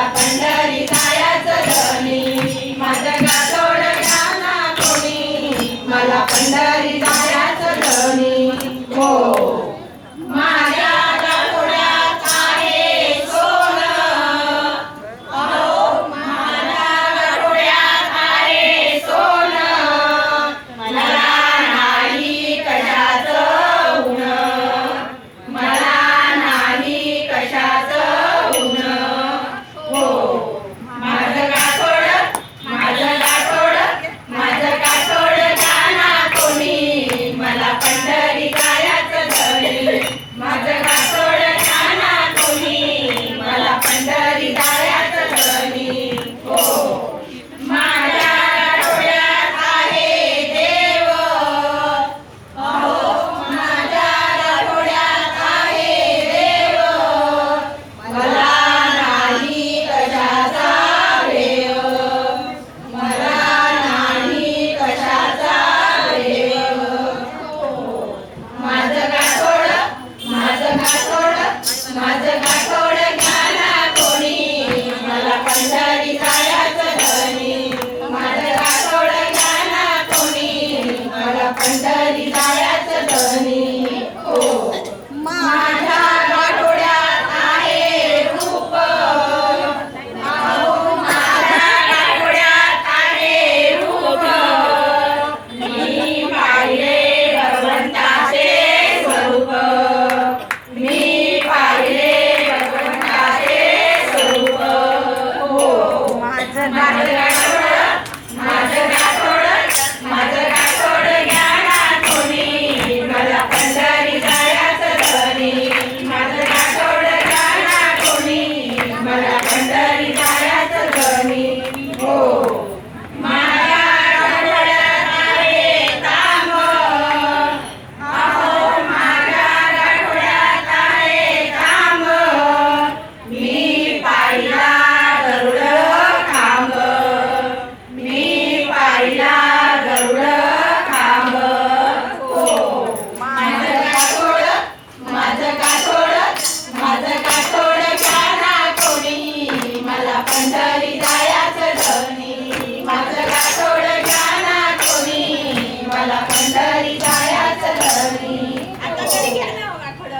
मला पंढरी जायचं धनी माझं गाठोड घ्या ना कोणी मला पंढरी जायचं धनी हो माझ्या गाठोड्यात आहे सोनं अहो माझ्या गाठोड्यात आहे सोनं मला नाही कशाचं उण मला नाही कशाचं उण हो माझं गाठोड माझं गाठोड माझं गाठोड घ्या ना कोणी मला पंढरी जायचं धनी माझं गाठोड घ्या ना कोणी मला पंढरी जायचं धनी हो माझ्या गाठोड्यात आहे देव अहो माझ्या गाठोड्यात आहे देव मला नाही कशाचा भेव मला नाही कशाचा भेव माझं गाठोड माझं गाठोड माझं गाठोड घ्या ना कोणी मला पंढरी जायचं धनी माझं गाठोड घ्या ना कोणी मला पंढरी जायचं धनी हो माझ्या गाठोड्यात आहे रूप अहो माझ्या गाठोड्यात आहे रूप मी पाहिले भगवंताचे स्वरूप मी पाहिले भगवंताचे स्वरूप हो माझं गाठोड माझं गाठोड माझं गाठोड घ्या ना कोणी मला पंढरी जायचं धनी माझं गाठोड घ्या ना कोणी मला पंढरी जायचं धनी हो माझ्या गाठोड्यात आहे तांब अहो माझ्या गाठोड्यात आहे तांब मी पाहिला गरुड खांब मी पाहिला गरुड खांब हो माझं गाठोड माझं गाठोड माझं गाठोड घ्या ना कोणी मला पंढरी जायचं धनी माझं गाठोड घ्या ना कोणी मला पंढरी जायचं धनी आता तरी घ्या ना गाठोड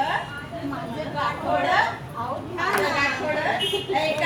माझं गाठोड माझं गाठोड